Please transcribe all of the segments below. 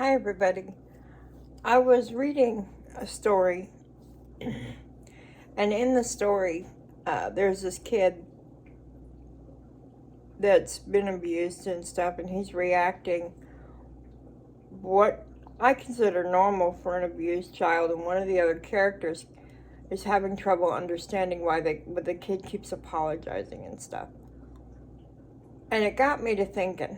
Hi, everybody. I was reading a story, and in the story, there's this kid that's been abused and stuff, and he's reacting what I consider normal for an abused child, and one of the other characters is having trouble understanding why the kid keeps apologizing and stuff. And it got me to thinking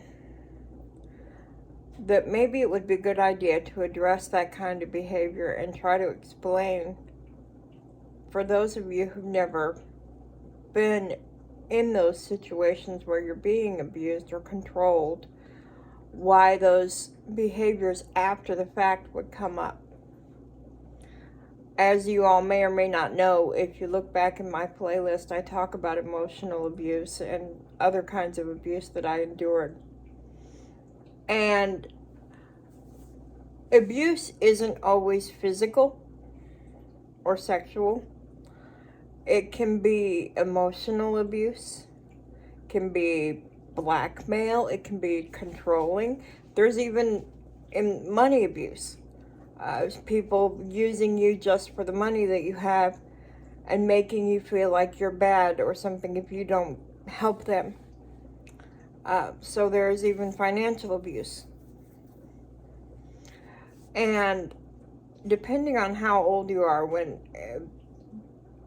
that maybe it would be a good idea to address that kind of behavior and try to explain, for those of you who've never been in those situations where you're being abused or controlled, why those behaviors after the fact would come up. As you all may or may not know, if you look back in my playlist, I talk about emotional abuse and other kinds of abuse that I endured. And abuse isn't always physical or sexual. It can be emotional abuse, can be blackmail, it can be controlling. There's even money abuse. People using you just for the money that you have and making you feel like you're bad or something if you don't help them. So there's even financial abuse. And depending on how old you are when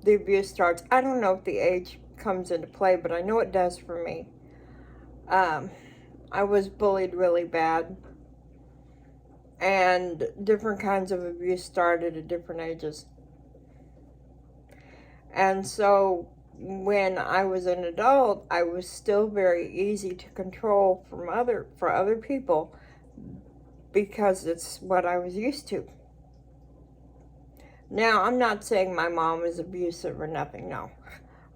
the abuse starts, I don't know if the age comes into play, but I know it does for me. I was bullied really bad, and different kinds of abuse started at different ages. And so when I was an adult, I was still very easy to control for other people because it's what I was used to. Now, I'm not saying my mom is abusive or nothing, no.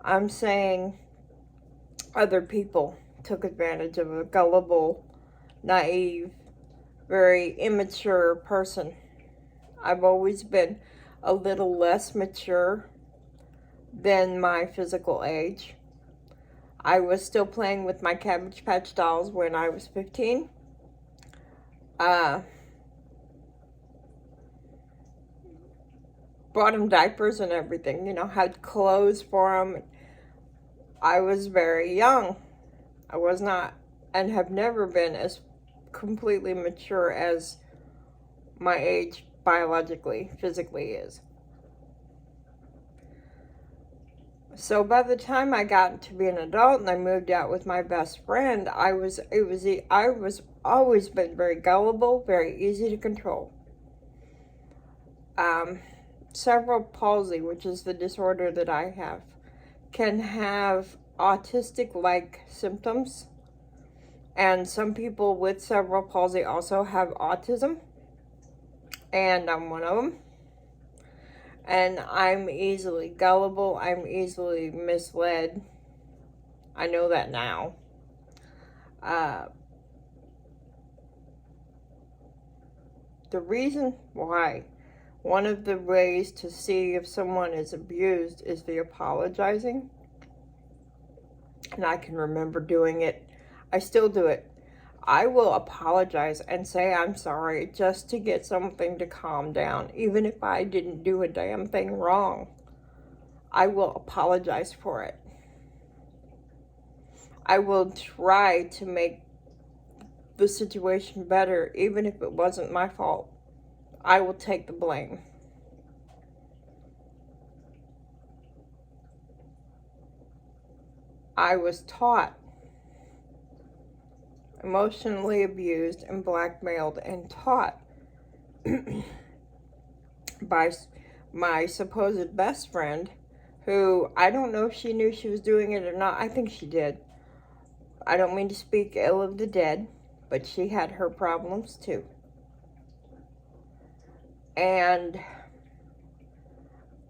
I'm saying other people took advantage of a gullible, naive, very immature person. I've always been a little less mature than my physical age. I was still playing with my Cabbage Patch dolls when I was 15. Bought them diapers and everything, had clothes for them. I was very young. I was not, and have never been, as completely mature as my age biologically, physically is. So by the time I got to be an adult and I moved out with my best friend, I was always been very gullible, very easy to control. Cerebral palsy, which is the disorder that I have, can have autistic-like symptoms. And some people with cerebral palsy also have autism. And I'm one of them. And I'm easily gullible. I'm easily misled. I know that now. The reason why, one of the ways to see if someone is abused is the apologizing. And I can remember doing it. I still do it. I will apologize and say I'm sorry just to get something to calm down, even if I didn't do a damn thing wrong. I will apologize for it. I will try to make the situation better, even if it wasn't my fault. I will take the blame. I was taught, emotionally abused and blackmailed and taught by my supposed best friend, who I don't know if she knew she was doing it or not. I think she did. I don't mean to speak ill of the dead, but she had her problems too. And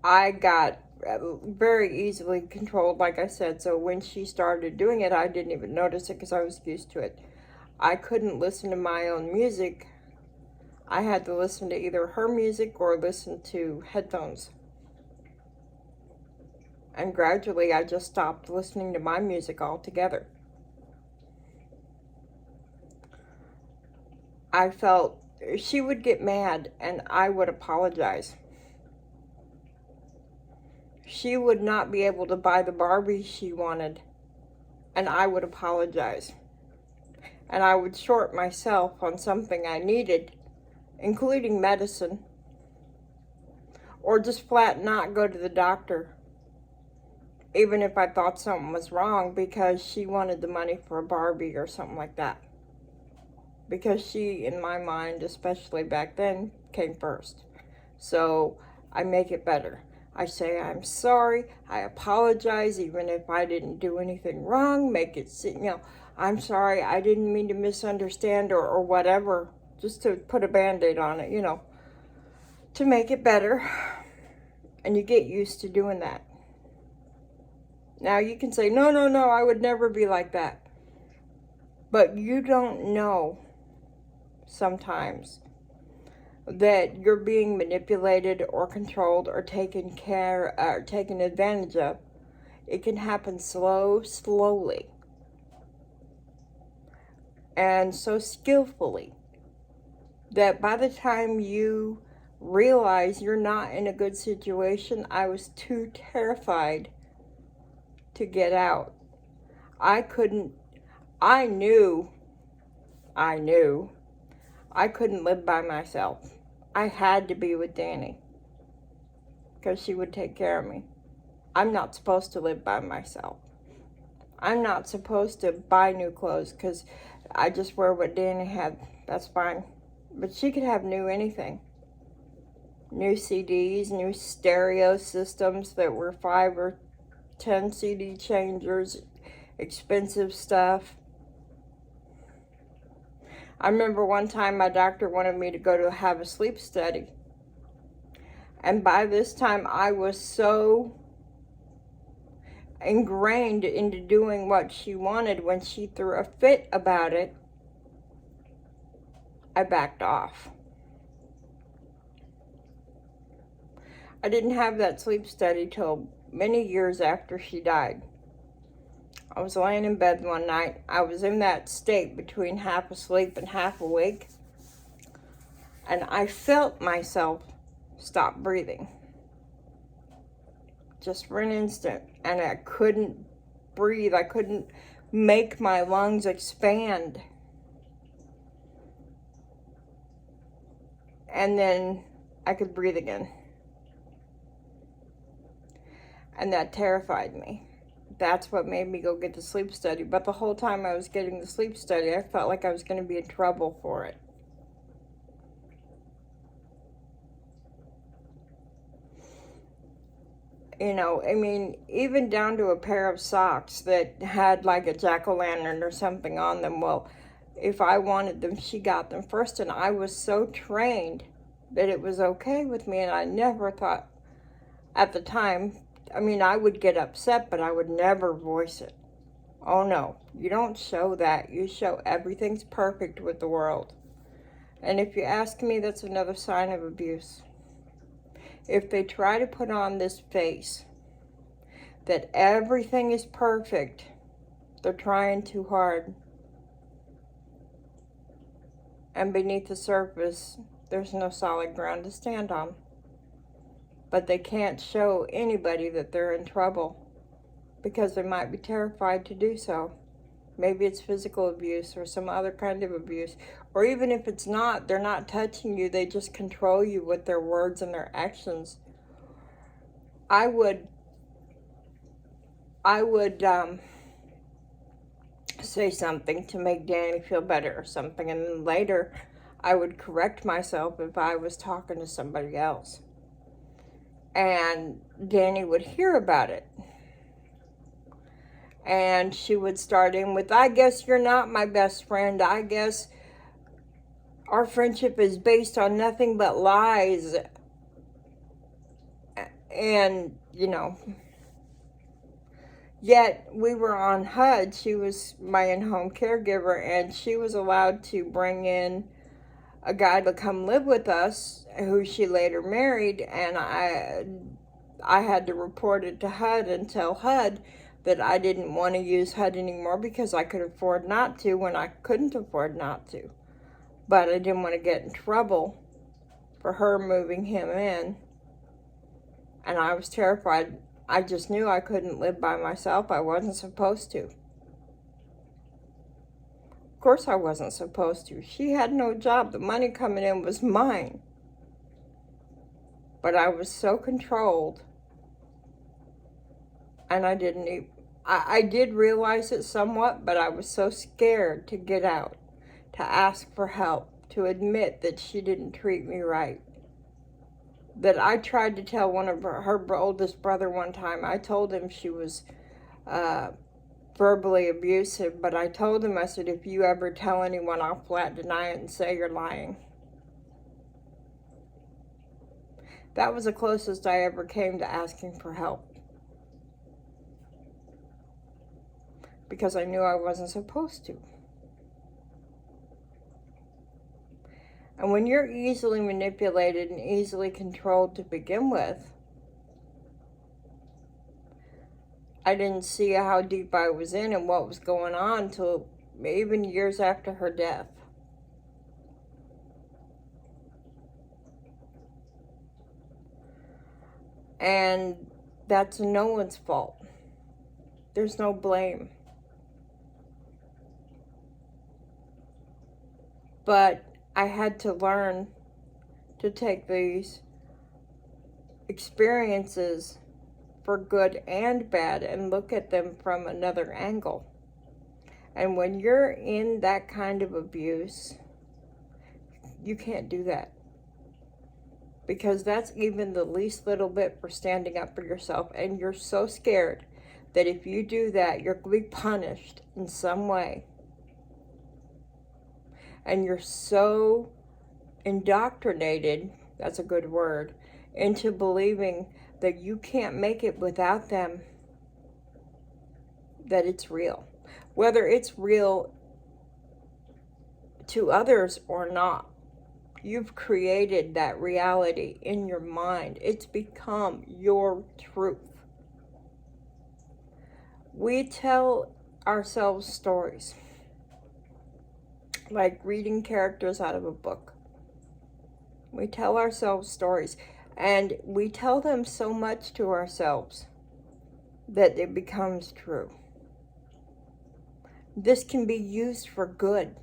I got very easily controlled, like I said. So when she started doing it, I didn't even notice it because I was used to it. I couldn't listen to my own music. I had to listen to either her music or listen to headphones. And gradually I just stopped listening to my music altogether. I felt she would get mad and I would apologize. She would not be able to buy the Barbie she wanted, and I would apologize. And I would short myself on something I needed, including medicine, or just flat not go to the doctor, even if I thought something was wrong, because she wanted the money for a Barbie or something like that. Because she, in my mind, especially back then, came first. So I make it better. I say, I'm sorry, I apologize, even if I didn't do anything wrong, make it, I'm sorry, I didn't mean to misunderstand or whatever, just to put a Band-Aid on it, to make it better. And you get used to doing that. Now you can say, no, I would never be like that. But you don't know sometimes that you're being manipulated or controlled or taken advantage of. It can happen slowly, and so skillfully that by the time you realize you're not in a good situation, I was too terrified to get out. I knew I couldn't live by myself. I had to be with Danny because she would take care of me. I'm not supposed to live by myself. I'm not supposed to buy new clothes because I just wear what Danny had. That's fine. But she could have new anything. New CDs, new stereo systems that were 5 or 10 CD changers, expensive stuff. I remember one time my doctor wanted me to go to have a sleep study. And by this time I was so ingrained into doing what she wanted, when she threw a fit about it, I backed off. I didn't have that sleep study till many years after she died. I was laying in bed one night. I was in that state between half asleep and half awake. And I felt myself stop breathing. Just for an instant. And I couldn't breathe. I couldn't make my lungs expand. And then I could breathe again. And that terrified me. That's what made me go get the sleep study. But the whole time I was getting the sleep study, I felt like I was going to be in trouble for it. Even down to a pair of socks that had like a jack-o'-lantern or something on them. Well, if I wanted them, she got them first. And I was so trained that it was okay with me. And I never thought at the time, I would get upset, but I would never voice it. Oh no, you don't show that. You show everything's perfect with the world. And if you ask me, that's another sign of abuse. If they try to put on this face that everything is perfect, they're trying too hard. And beneath the surface, there's no solid ground to stand on. But they can't show anybody that they're in trouble because they might be terrified to do so. Maybe it's physical abuse or some other kind of abuse. Or even if it's not, they're not touching you. They just control you with their words and their actions. I would say something to make Danny feel better or something. And then later, I would correct myself if I was talking to somebody else. And Danny would hear about it. And she would start in with, I guess you're not my best friend. I guess our friendship is based on nothing but lies. And, yet we were on HUD. She was my in-home caregiver, and she was allowed to bring in a guy to come live with us, who she later married, and I had to report it to HUD and tell HUD that I didn't want to use HUD anymore because I could afford not to when I couldn't afford not to. but I didn't want to get in trouble for her moving him in. And I was terrified. I just knew I couldn't live by myself. I wasn't supposed to. Of course I wasn't supposed to. She had no job. The money coming in was mine. But I was so controlled. And I didn't even... I did realize it somewhat, but I was so scared to get out, to ask for help, to admit that she didn't treat me right. That I tried to tell one of her oldest brother one time. I told him she was verbally abusive, but I told him, I said, if you ever tell anyone, I'll flat deny it and say you're lying. That was the closest I ever came to asking for help. Because I knew I wasn't supposed to. And when you're easily manipulated and easily controlled to begin with, I didn't see how deep I was in and what was going on until even years after her death. And that's no one's fault. There's no blame. But I had to learn to take these experiences for good and bad and look at them from another angle. And when you're in that kind of abuse, you can't do that. Because that's even the least little bit for standing up for yourself. And you're so scared that if you do that, you're going to be punished in some way. And you're so indoctrinated, that's a good word, into believing that you can't make it without them, that it's real. Whether it's real to others or not, you've created that reality in your mind. It's become your truth. We tell ourselves stories, like reading characters out of a book. We tell ourselves stories, and we tell them so much to ourselves that it becomes true. This can be used for good.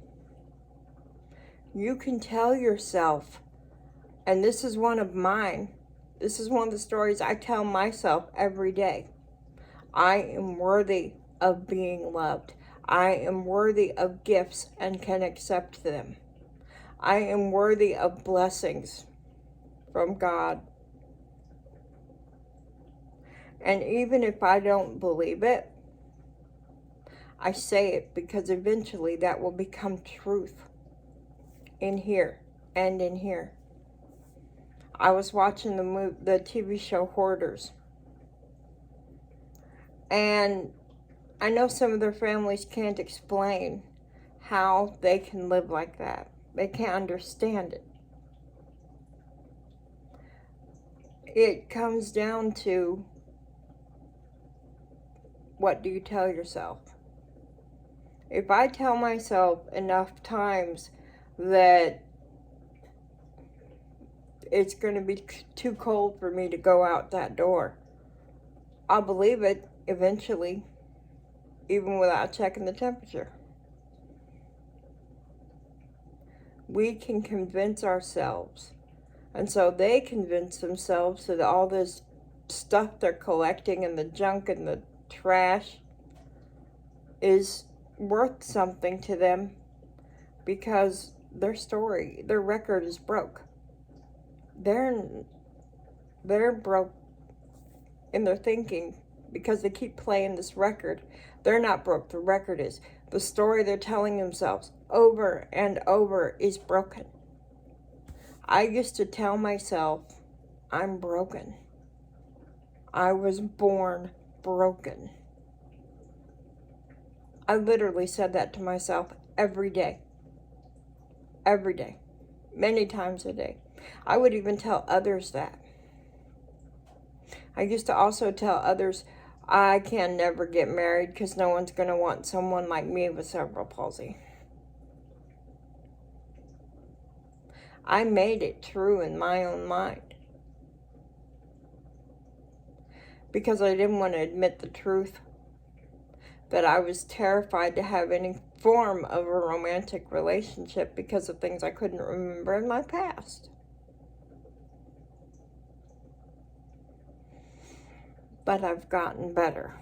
You can tell yourself, and this is one of mine, this is one of the stories I tell myself every day. I am worthy of being loved. I am worthy of gifts and can accept them. I am worthy of blessings from God. And even if I don't believe it, I say it because eventually that will become truth in here and in here. I was watching the TV show Hoarders. And I know some of their families can't explain how they can live like that. They can't understand it. It comes down to, what do you tell yourself? If I tell myself enough times that it's going to be too cold for me to go out that door, I'll believe it eventually, even without checking the temperature. We can convince ourselves. And so they convince themselves that all this stuff they're collecting and the junk and the trash is worth something to them because their story, their record is broke. They're broke in their thinking because they keep playing this record. They're not broke, the record is. The story they're telling themselves over and over is broken. I used to tell myself, I'm broken. I was born broken. I literally said that to myself every day. Every day. Many times a day. I would even tell others that. I used to also tell others, I can never get married because no one's going to want someone like me with cerebral palsy. I made it true in my own mind. Because I didn't want to admit the truth. That I was terrified to have any form of a romantic relationship because of things I couldn't remember in my past. But I've gotten better.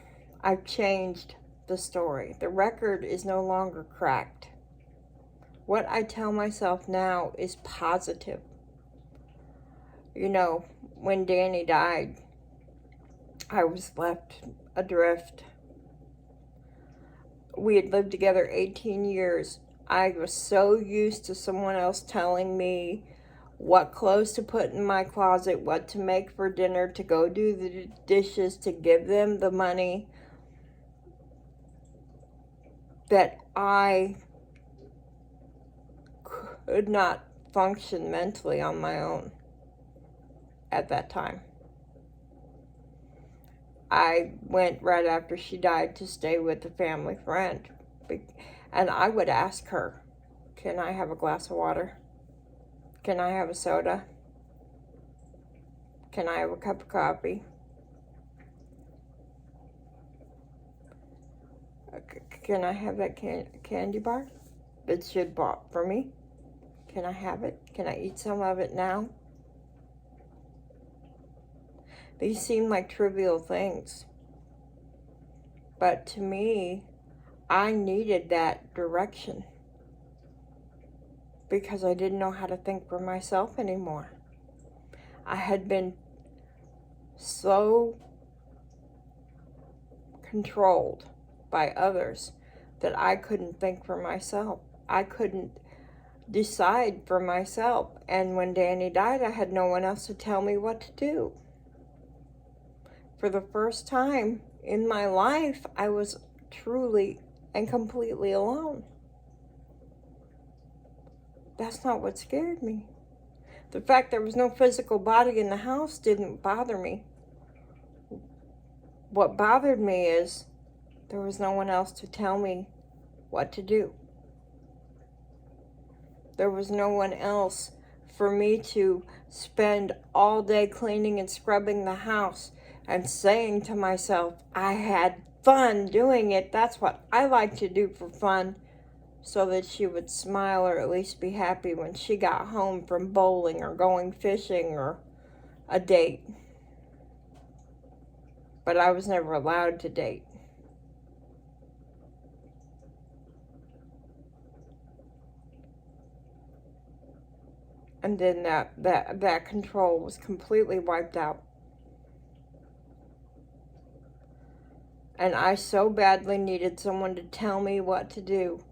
I've changed the story. The record is no longer cracked. What I tell myself now is positive. You know, when Danny died, I was left adrift. We had lived together 18 years. I was so used to someone else telling me what clothes to put in my closet, what to make for dinner, to go do the dishes, to give them the money, that I could not function mentally on my own at that time. I went right after she died to stay with a family friend. And I would ask her, can I have a glass of water? Can I have a soda? Can I have a cup of coffee? Can I have that candy bar that she had bought for me? Can I have it? Can I eat some of it now? These seem like trivial things. But to me, I needed that direction. Because I didn't know how to think for myself anymore. I had been so controlled by others that I couldn't think for myself. I couldn't decide for myself. And when Danny died, I had no one else to tell me what to do. For the first time in my life, I was truly and completely alone. That's not what scared me. The fact there was no physical body in the house didn't bother me. What bothered me is there was no one else to tell me what to do. There was no one else for me to spend all day cleaning and scrubbing the house and saying to myself, I had fun doing it. That's what I like to do for fun. So that she would smile or at least be happy when she got home from bowling or going fishing or a date. But I was never allowed to date. And then that control was completely wiped out. And I so badly needed someone to tell me what to do.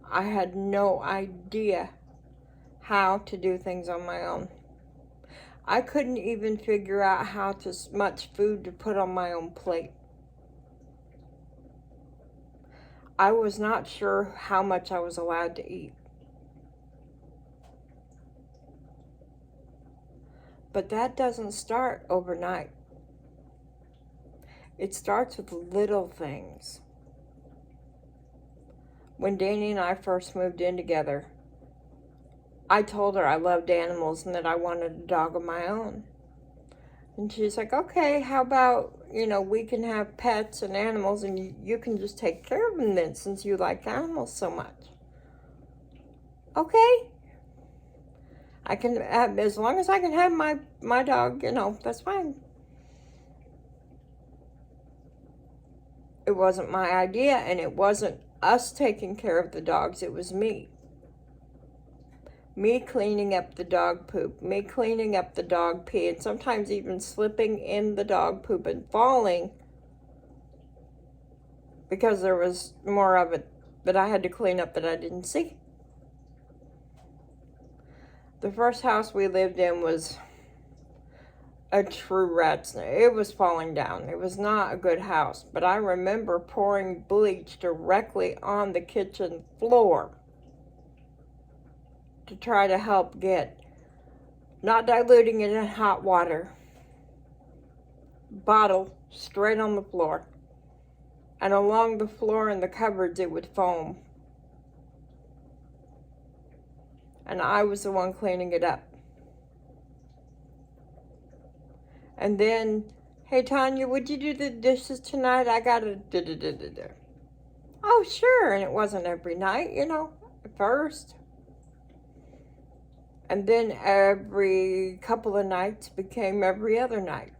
I had no idea how to do things on my own. I couldn't even figure out how much food to put on my own plate. I was not sure how much I was allowed to eat. But that doesn't start overnight. It starts with little things. When Danny and I first moved in together, I told her I loved animals and that I wanted a dog of my own. And she's like, okay, how about, we can have pets and animals and you can just take care of them then since you like animals so much. Okay. I can have, as long as I can have my dog, that's fine. It wasn't my idea, and it wasn't us taking care of the dogs, it was me. Me cleaning up the dog poop, me cleaning up the dog pee, and sometimes even slipping in the dog poop and falling because there was more of it that I had to clean up that I didn't see. The first house we lived in was a true rat's nest. It was falling down. It was not a good house, but I remember pouring bleach directly on the kitchen floor to try to help get, not diluting it in hot water, bottle straight on the floor. And along the floor in the cupboards it would foam. and I was the one cleaning it up. And then, hey Tanya, would you do the dishes tonight? I gotta da-da-da-da-da. Oh, sure. And it wasn't every night, at first. And then every couple of nights became every other night.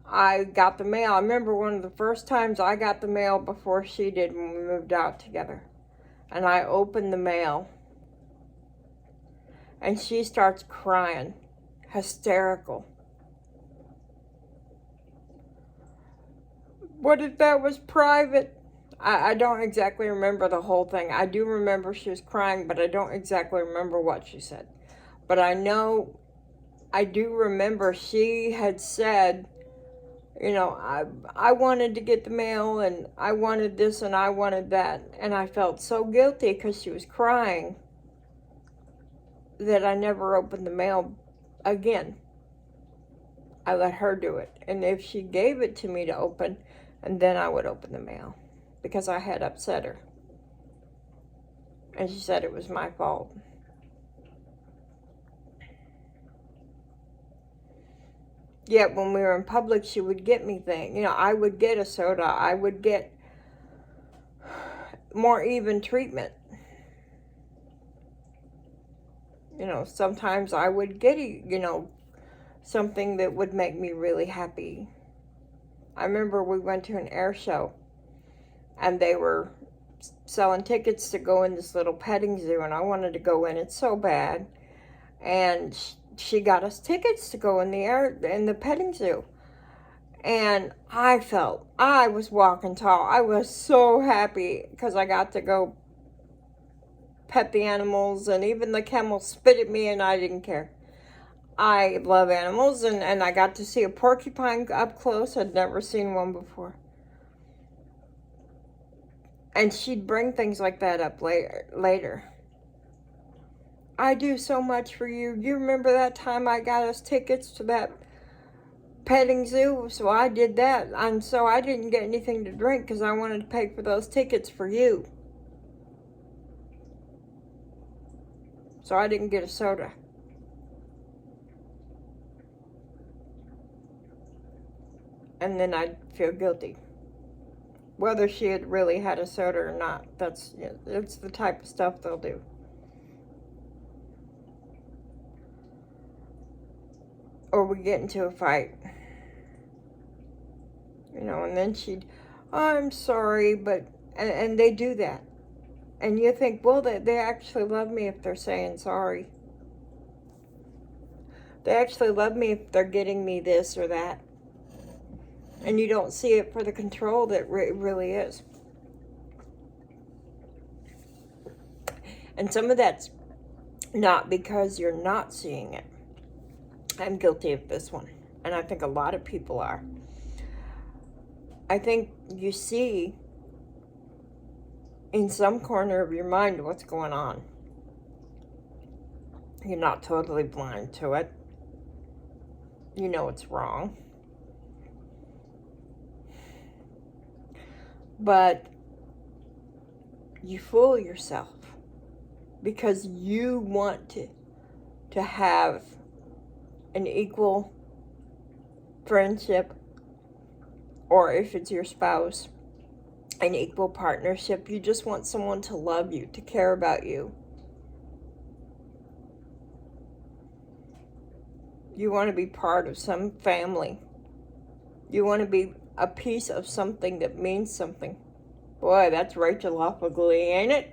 I got the mail. I remember one of the first times I got the mail before she did when we moved out together. And I opened the mail. And she starts crying. Hysterical. What if that was private? I don't exactly remember the whole thing. I do remember she was crying, but I don't exactly remember what she said. But I do remember she had said, I wanted to get the mail, and I wanted this, and I wanted that. And I felt so guilty because she was crying that I never opened the mail again. I let her do it. And if she gave it to me to open, and then I would open the mail because I had upset her. And she said it was my fault. Yet when we were in public, she would get me things. I would get a soda. I would get more even treatment. Sometimes I would get, something that would make me really happy. I remember we went to an air show, and they were selling tickets to go in this little petting zoo, and I wanted to go in it so bad. And she got us tickets to go in the petting zoo. And I felt I was walking tall. I was so happy because I got to go pet the animals, and even the camel spit at me and I didn't care. I love animals, and I got to see a porcupine up close. I'd never seen one before. And she'd bring things like that up later. I do so much for you. You remember that time I got us tickets to that petting zoo? So I did that. And so I didn't get anything to drink because I wanted to pay for those tickets for you. So I didn't get a soda. And then I'd feel guilty. Whether she had really had a soda or not, it's the type of stuff they'll do. Or we get into a fight. And then I'm sorry, but, and they do that. And you think, well, they actually love me if they're saying sorry. They actually love me if they're getting me this or that. And you don't see it for the control that it really is. And some of that's not because you're not seeing it. I'm guilty of this one. And I think a lot of people are. I think you see in some corner of your mind what's going on. You're not totally blind to it. You know it's wrong. But you fool yourself because you want to have an equal friendship, or if it's your spouse, an equal partnership. You just want someone to love you, to care about you. You want to be part of some family. You want to be a piece of something that means something. Boy, that's Rachel Hoffagly, ain't it?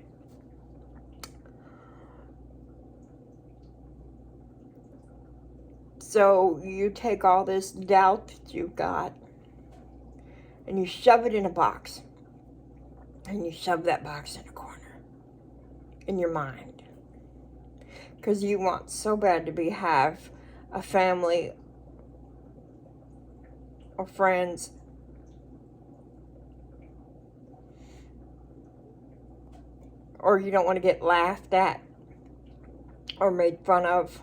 So you take all this doubt that you've got and you shove it in a box. And you shove that box in a corner in your mind. Because you want so bad to have a family or friends or you don't want to get laughed at or made fun of.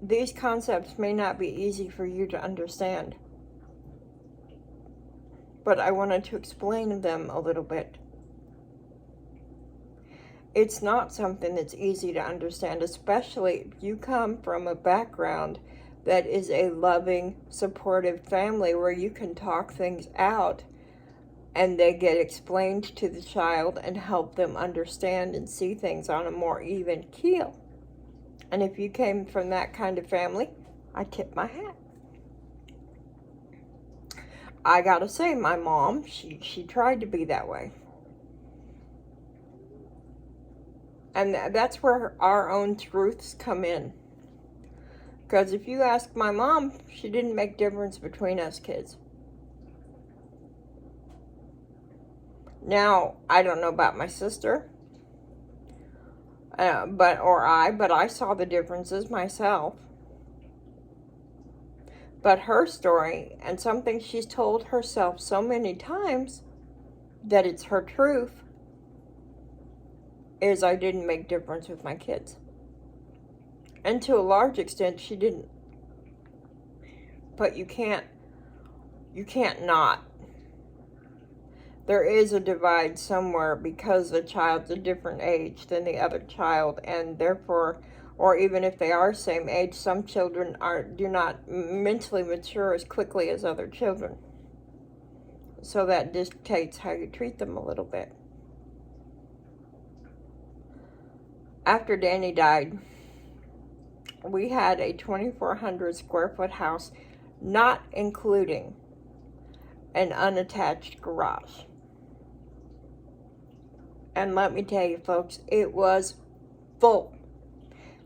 These concepts may not be easy for you to understand. but I wanted to explain them a little bit. It's not something that's easy to understand, especially if you come from a background that is a loving, supportive family where you can talk things out and they get explained to the child and help them understand and see things on a more even keel. And if you came from that kind of family, I tip my hat. I gotta say, my mom, she tried to be that way. And that's where our own truths come in. Because if you ask my mom, she didn't make difference between us kids. Now, I don't know about my sister, but I saw the differences myself. But her story, and something she's told herself so many times that it's her truth, is I didn't make difference with my kids. And to a large extent, she didn't. But you can't not. There is a divide somewhere because the child's a different age than the other child, and therefore, or even if they are same age, some children do not mentally mature as quickly as other children. So that dictates how you treat them a little bit. After Danny died, we had a 2,400 square foot house, not including an unattached garage. And let me tell you, folks, it was full.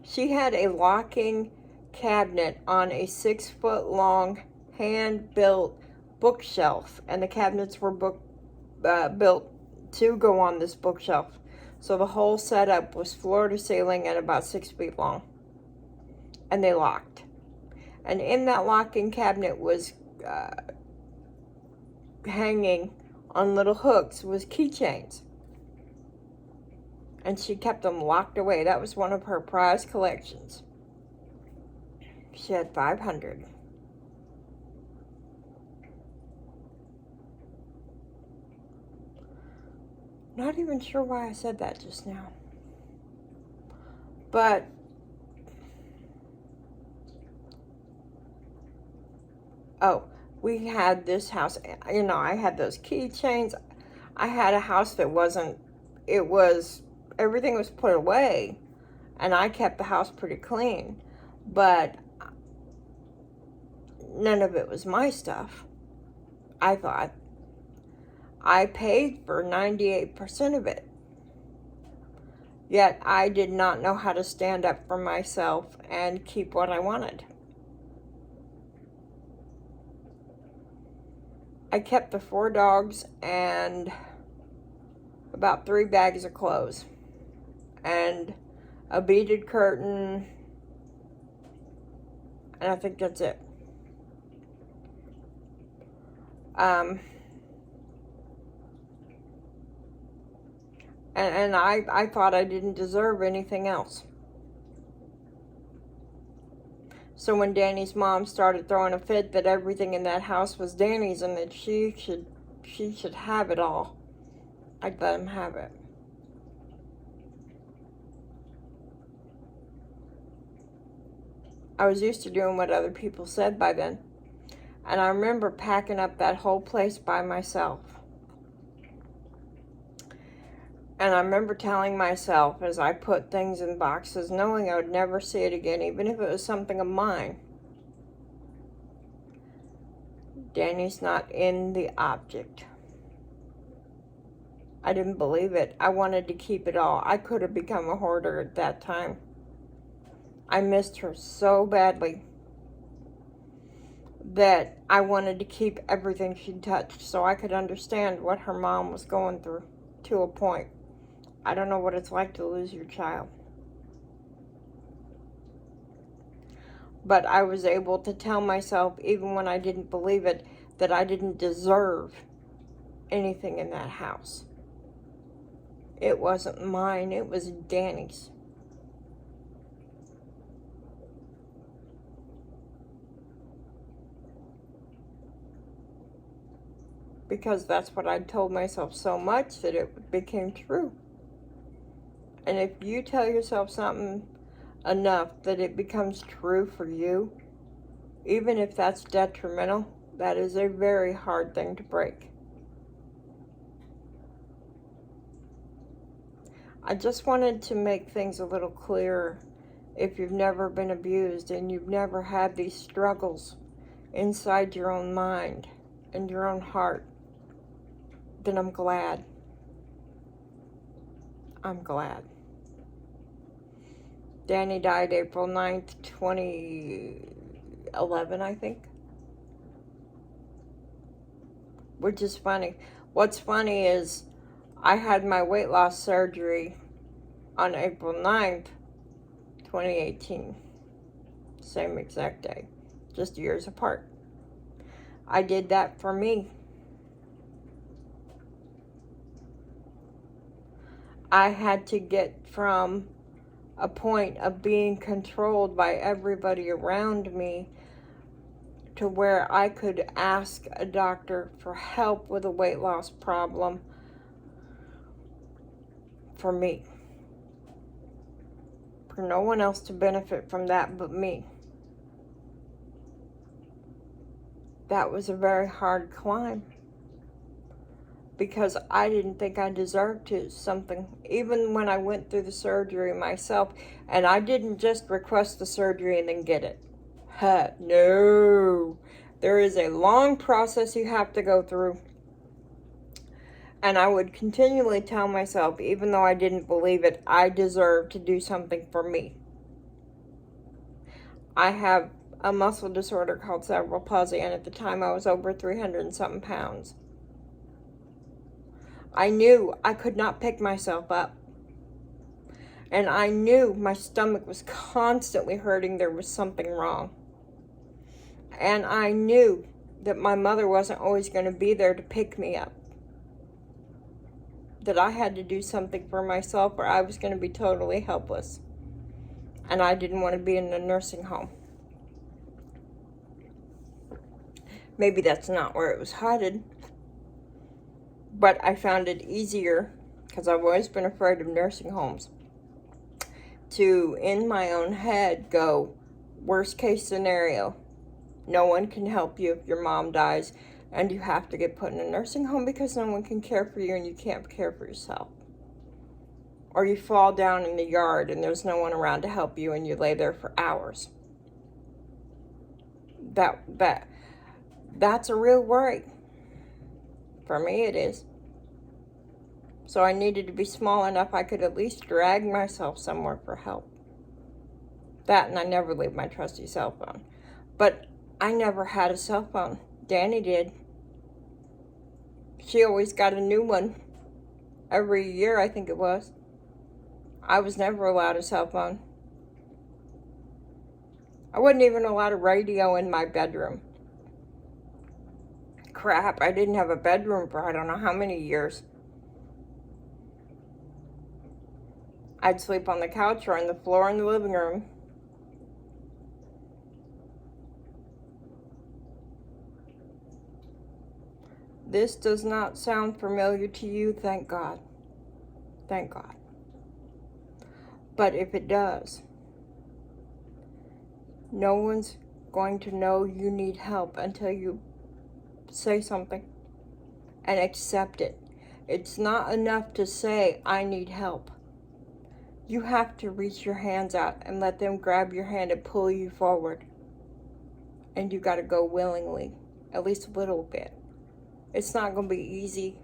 She had a locking cabinet on a 6-foot long hand-built bookshelf, and the cabinets were built to go on this bookshelf. So the whole setup was floor to ceiling and about 6 feet long. And they locked. And in that locking cabinet was hanging on little hooks was keychains. And she kept them locked away. That was one of her prized collections. She had 500. Not even sure why I said that just now. But we had this house, I had those keychains. I had a house that everything was put away, and I kept the house pretty clean, but none of it was my stuff. I thought I paid for 98% of it, yet I did not know how to stand up for myself and keep what I wanted. I kept the 4 dogs and about 3 bags of clothes and a beaded curtain, and I think that's it. And I thought I didn't deserve anything else. So when Danny's mom started throwing a fit that everything in that house was Danny's and that she should have it all, I'd let him have it. I was used to doing what other people said by then. And I remember packing up that whole place by myself. And I remember telling myself as I put things in boxes, knowing I would never see it again, even if it was something of mine, Danny's not in the object. I didn't believe it. I wanted to keep it all. I could have become a hoarder at that time. I missed her so badly that I wanted to keep everything she touched so I could understand what her mom was going through to a point. I don't know what it's like to lose your child. But I was able to tell myself, even when I didn't believe it, that I didn't deserve anything in that house. It wasn't mine, it was Danny's. because that's what I told myself so much that it became true. And if you tell yourself something enough that it becomes true for you, even if that's detrimental, that is a very hard thing to break. I just wanted to make things a little clearer. If you've never been abused and you've never had these struggles inside your own mind and your own heart, then I'm glad. I'm glad. Danny died April 9th, 2011, I think. Which is funny. What's funny is I had my weight loss surgery on April 9th, 2018. Same exact day. Just years apart. I did that for me. I had to get from a point of being controlled by everybody around me to where I could ask a doctor for help with a weight loss problem for me. For no one else to benefit from that but me. That was a very hard climb. Because I didn't think I deserved something. Even when I went through the surgery myself, and I didn't just request the surgery and then get it. No. There is a long process you have to go through. And I would continually tell myself, even though I didn't believe it, I deserve to do something for me. I have a muscle disorder called cerebral palsy, and at the time I was over 300 and something pounds. I knew I could not pick myself up. And I knew my stomach was constantly hurting. There was something wrong. And I knew that my mother wasn't always going to be there to pick me up. That I had to do something for myself or I was going to be totally helpless. And I didn't want to be in a nursing home. Maybe that's not where it was headed. But I found it easier, because I've always been afraid of nursing homes, to, in my own head, go, worst case scenario, no one can help you if your mom dies, and you have to get put in a nursing home because no one can care for you and you can't care for yourself. Or you fall down in the yard and there's no one around to help you and you lay there for hours. That's a real worry. For me, it is. So I needed to be small enough I could at least drag myself somewhere for help. That, and I never leave my trusty cell phone. But I never had a cell phone. Danny did. She always got a new one. Every year, I think it was. I was never allowed a cell phone. I wasn't even allowed a radio in my bedroom. Crap, I didn't have a bedroom for I don't know how many years. I'd sleep on the couch or on the floor in the living room. This does not sound familiar to you, thank God. Thank God. But if it does, no one's going to know you need help until you say something and accept it. It's not enough to say, I need help. You have to reach your hands out and let them grab your hand and pull you forward. And you got to go willingly, at least a little bit. It's not going to be easy,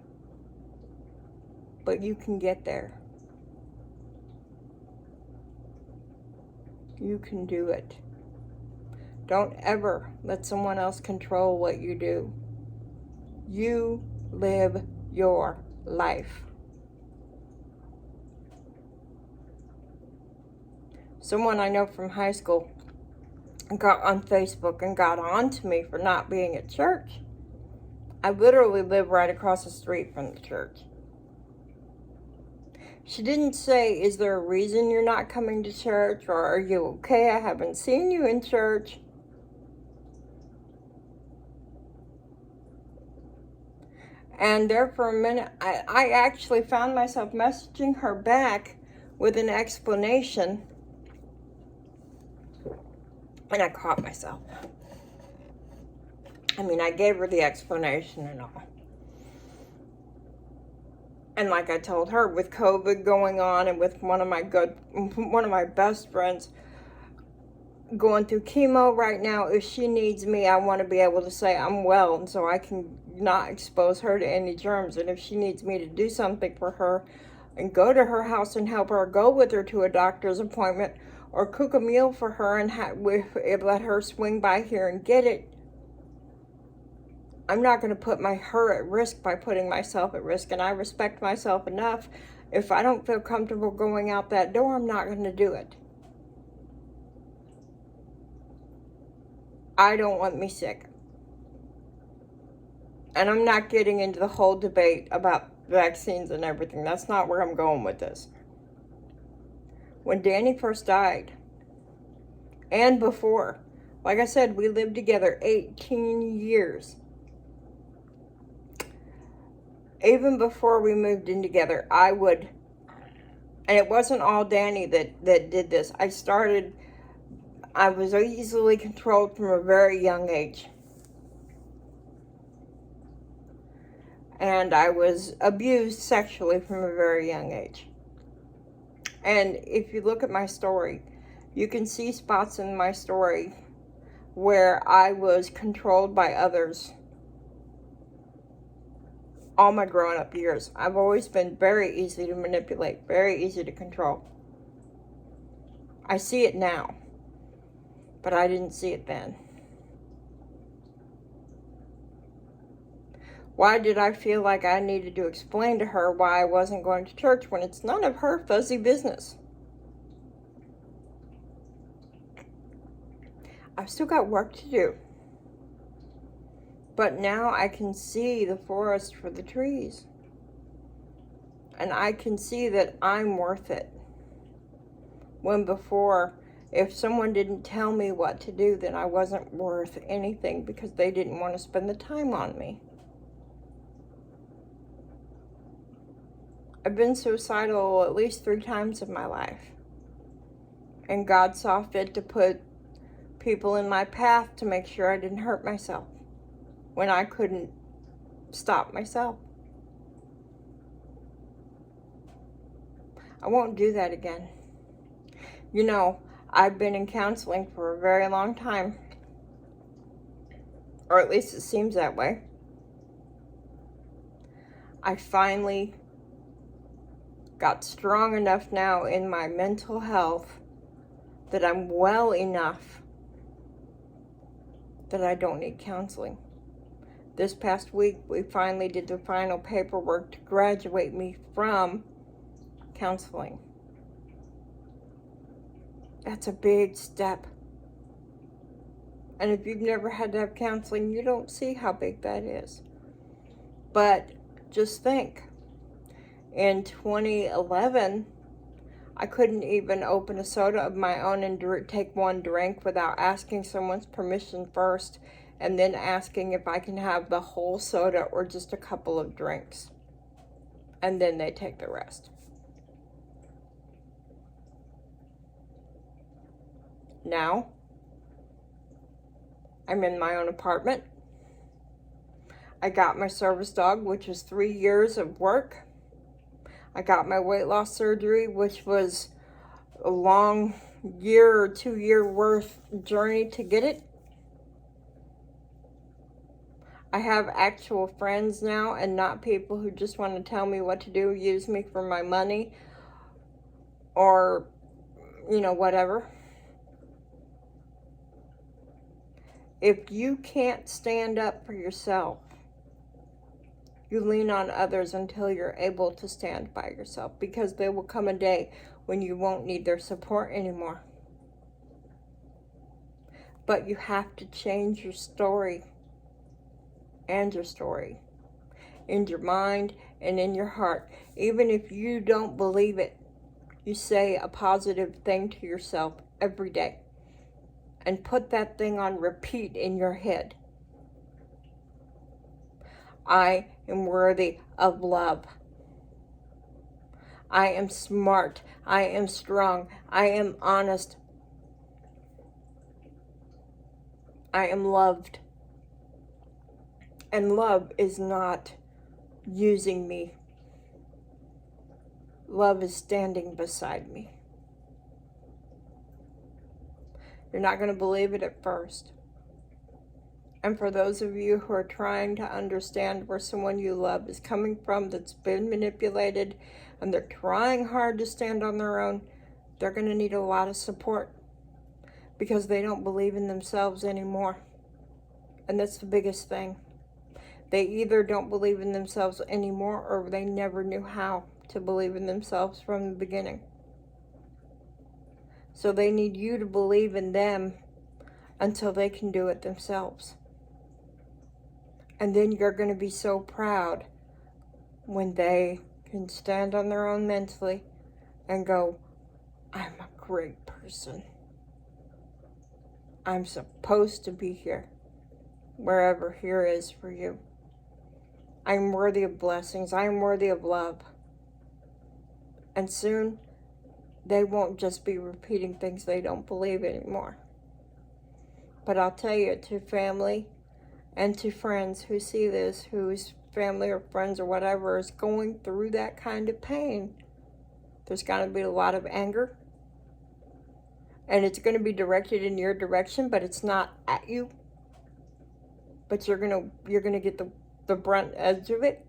but you can get there. You can do it. Don't ever let someone else control what you do. You live your life. Someone I know from high school got on Facebook and got on to me for not being at church. I literally live right across the street from the church. She didn't say, is there a reason you're not coming to church? Or are you okay? I haven't seen you in church. And there for a minute, I actually found myself messaging her back with an explanation. And I caught myself. I mean, I gave her the explanation and all. And like I told her, with COVID going on and with one of my best friends going through chemo right now, if she needs me, I want to be able to say I'm well, and so I can not expose her to any germs. And if she needs me to do something for her and go to her house and help her, go with her to a doctor's appointment, or cook a meal for her and let her swing by here and get it, I'm not going to put her at risk by putting myself at risk. And I respect myself enough. If I don't feel comfortable going out that door, I'm not going to do it. I don't want me sick. And I'm not getting into the whole debate about vaccines and everything. That's not where I'm going with this. When Danny first died, and before, like I said, we lived together 18 years. Even before we moved in together, I would, and it wasn't all Danny that did this. I was easily controlled from a very young age. And I was abused sexually from a very young age. And if you look at my story, you can see spots in my story where I was controlled by others all my growing up years. I've always been very easy to manipulate, very easy to control. I see it now, but I didn't see it then. Why did I feel like I needed to explain to her why I wasn't going to church when it's none of her fuzzy business? I've still got work to do. But now I can see the forest for the trees. And I can see that I'm worth it. When before, if someone didn't tell me what to do, then I wasn't worth anything because they didn't want to spend the time on me. I've been suicidal at least 3 times in my life. And God saw fit to put people in my path to make sure I didn't hurt myself when I couldn't stop myself. I won't do that again. You know, I've been in counseling for a very long time. Or at least it seems that way. I finally got strong enough now in my mental health that I'm well enough that I don't need counseling. This past week, we finally did the final paperwork to graduate me from counseling. That's a big step. And if you've never had to have counseling, you don't see how big that is. But just think, in 2011, I couldn't even open a soda of my own and take one drink without asking someone's permission first, and then asking if I can have the whole soda or just a couple of drinks. And then they take the rest. Now, I'm in my own apartment. I got my service dog, which was 3 years of work. I got my weight loss surgery, which was a long year or 2 year worth journey to get it. I have actual friends now and not people who just want to tell me what to do, use me for my money, or, whatever. If you can't stand up for yourself, you lean on others until you're able to stand by yourself, because there will come a day when you won't need their support anymore. But you have to change your story and your story in your mind and in your heart. Even if you don't believe it, you say a positive thing to yourself every day and put that thing on repeat in your head. I am worthy of love. I am smart. I am strong. I am honest. I am loved. And love is not using me. Love is standing beside me. You're not going to believe it at first. And for those of you who are trying to understand where someone you love is coming from that's been manipulated and they're trying hard to stand on their own, they're going to need a lot of support because they don't believe in themselves anymore. And that's the biggest thing. They either don't believe in themselves anymore or they never knew how to believe in themselves from the beginning. So they need you to believe in them until they can do it themselves. And then you're going to be so proud when they can stand on their own mentally and go, I'm a great person. I'm supposed to be here, wherever here is for you. I'm worthy of blessings. I'm worthy of love. And soon, they won't just be repeating things they don't believe anymore. But I'll tell you, to family and to friends who see this, whose family or friends or whatever is going through that kind of pain, there's going to be a lot of anger. And it's going to be directed in your direction, but it's not at you. But you're going to get the brunt edge of it.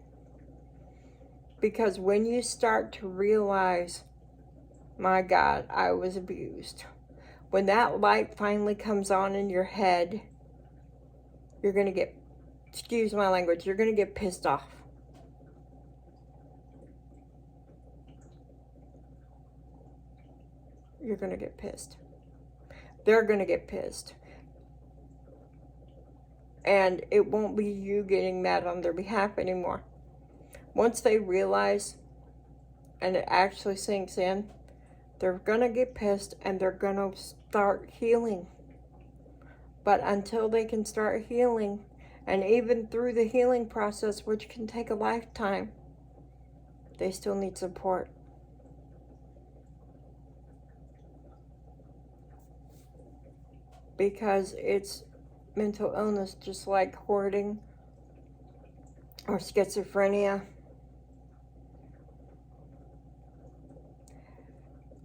Because when you start to realize, my God, I was abused. When that light finally comes on in your head, you're going to get, excuse my language, you're going to get pissed off. You're going to get pissed. They're going to get pissed. And it won't be you getting mad on their behalf anymore. Once they realize, and it actually sinks in, they're going to get pissed and they're going to start healing. But until they can start healing, and even through the healing process, which can take a lifetime, they still need support. Because it's mental illness, just like hoarding or schizophrenia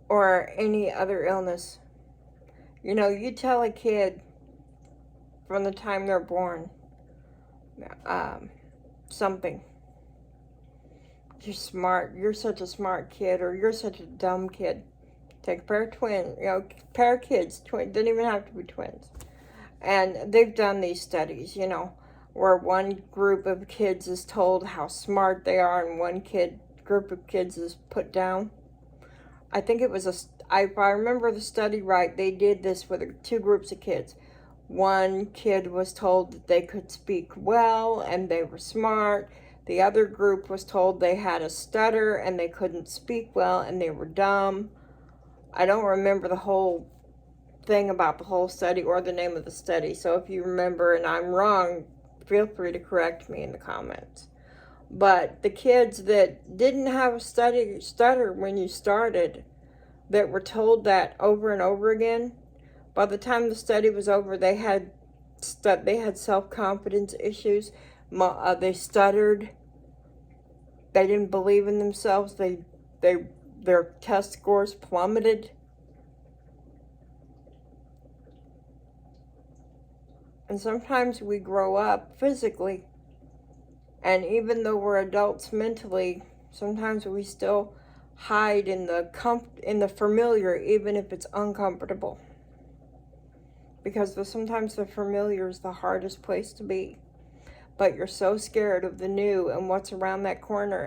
or any other illness. You know, you tell a kid from the time they're born something. You're smart. You're such a smart kid, or you're such a dumb kid. Take a pair of twins, pair of kids. Twins don't even have to be twins. And they've done these studies, where one group of kids is told how smart they are, and one group of kids is put down. I think it was if I remember the study right, they did this with two groups of kids. One kid was told that they could speak well and they were smart. The other group was told they had a stutter and they couldn't speak well and they were dumb. I don't remember the whole thing about the whole study or the name of the study. So if you remember and I'm wrong, feel free to correct me in the comments. But the kids that didn't have a stutter when you started, that were told that over and over again, by the time the study was over, they had self-confidence issues. They stuttered. They didn't believe in themselves. Their test scores plummeted. And sometimes we grow up physically, and even though we're adults mentally, sometimes we still hide in the familiar, even if it's uncomfortable. Because sometimes the familiar is the hardest place to be. But you're so scared of the new and what's around that corner,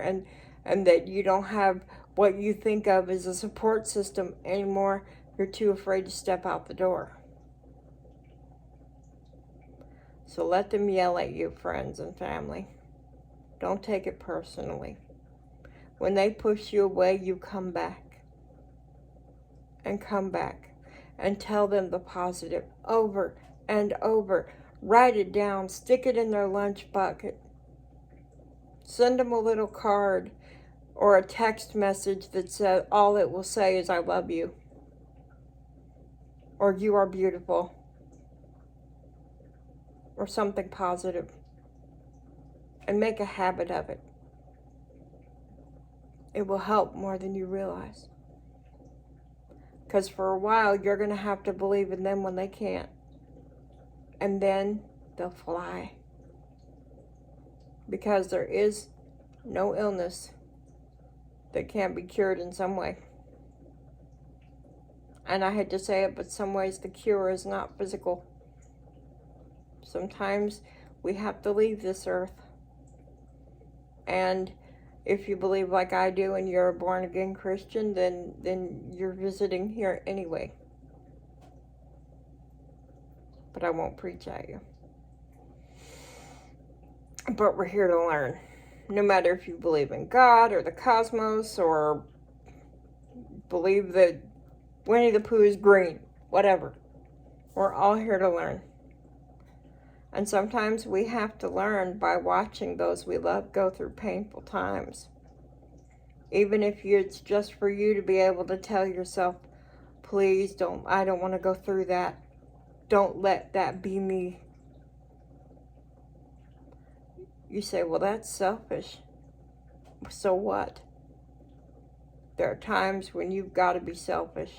and that you don't have what you think of as a support system anymore. You're too afraid to step out the door. So let them yell at you, friends and family. Don't take it personally. When they push you away, you come back. And come back. And tell them the positive over and over. Write it down. Stick it in their lunch bucket. Send them a little card or a text message that says all it will say is I love you or you are beautiful or something positive, and make a habit of it. It will help more than you realize. Because for a while, you're going to have to believe in them when they can't. And then they'll fly. Because there is no illness that can't be cured in some way. And I hate to say it, but some ways the cure is not physical. Sometimes we have to leave this earth. And if you believe like I do and you're a born-again Christian, then you're visiting here anyway. But I won't preach at you. But we're here to learn. No matter if you believe in God or the cosmos or believe that Winnie the Pooh is green, whatever. We're all here to learn. And sometimes we have to learn by watching those we love go through painful times. Even if it's just for you to be able to tell yourself, please I don't want to go through that. Don't let that be me. You say, well, that's selfish. So what? There are times when you've got to be selfish.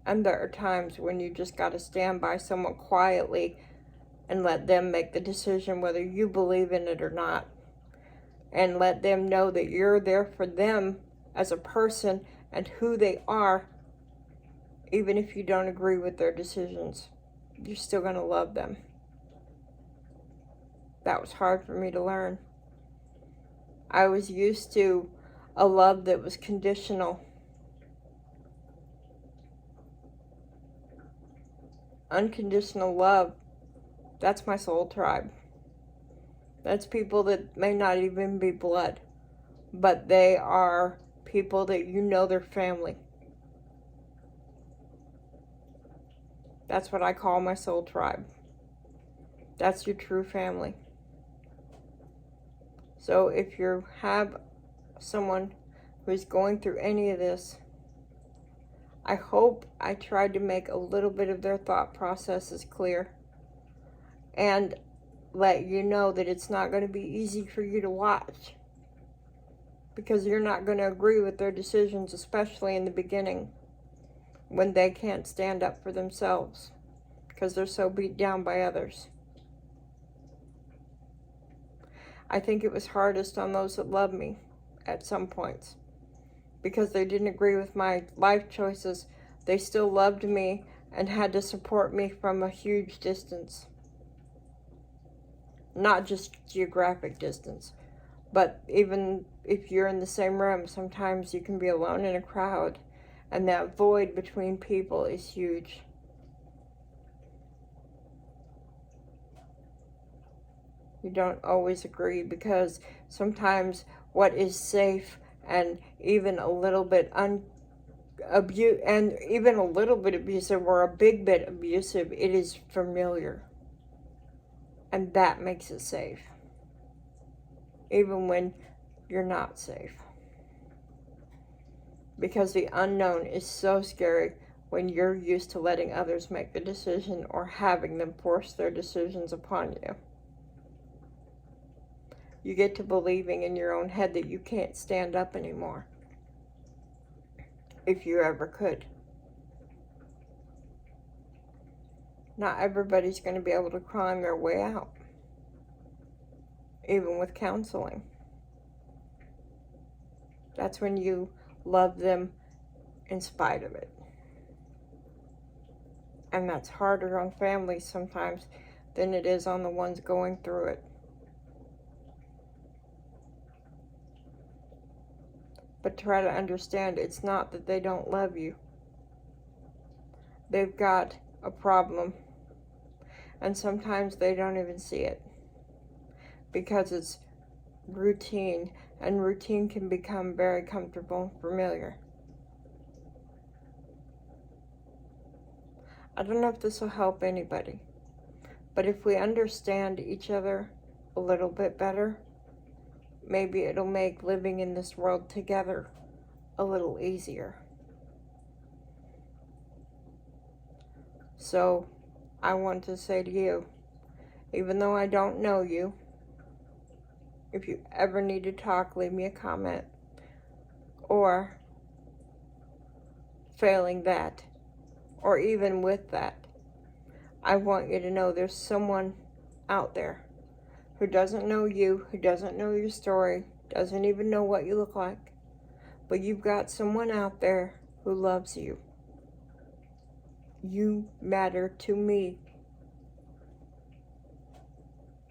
And there are times when you just got to stand by someone quietly and let them make the decision whether you believe in it or not. And let them know that you're there for them as a person and who they are, even if you don't agree with their decisions. You're still going to love them. That was hard for me to learn. I was used to a love that was conditional. Unconditional love, that's my soul tribe. That's people that may not even be blood, but they are people that you know they're family. That's what I call my soul tribe. That's your true family. So if you have someone who's going through any of this, I hope I tried to make a little bit of their thought processes clear and let you know that it's not going to be easy for you to watch, because you're not going to agree with their decisions, especially in the beginning when they can't stand up for themselves because they're so beat down by others. I think it was hardest on those that loved me at some points because they didn't agree with my life choices. They still loved me and had to support me from a huge distance. Not just geographic distance, but even if you're in the same room, sometimes you can be alone in a crowd, and that void between people is huge. You don't always agree because sometimes what is safe and even a little bit abusive or a big bit abusive, it is familiar. And that makes it safe. Even when you're not safe. Because the unknown is so scary when you're used to letting others make the decision or having them force their decisions upon you. You get to believing in your own head that you can't stand up anymore. If you ever could. Not everybody's going to be able to climb their way out. Even with counseling. That's when you love them in spite of it. And that's harder on families sometimes than it is on the ones going through it. But try to understand it's not that they don't love you. They've got a problem. And sometimes they don't even see it. Because it's routine. And routine can become very comfortable and familiar. I don't know if this will help anybody. But if we understand each other a little bit better, maybe it'll make living in this world together a little easier. So I want to say to you, even though I don't know you, if you ever need to talk, leave me a comment. Or, failing that, or even with that, I want you to know there's someone out there who doesn't know you, who doesn't know your story, doesn't even know what you look like, but you've got someone out there who loves you. You matter to me.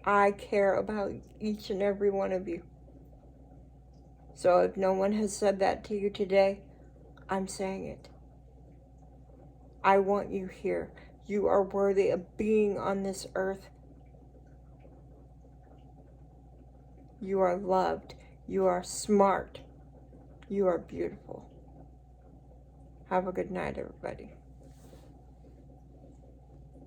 I care about each and every one of you. So if no one has said that to you today, I'm saying it. I want you here. You are worthy of being on this earth. You are loved. You are smart. You are beautiful. Have a good night, everybody.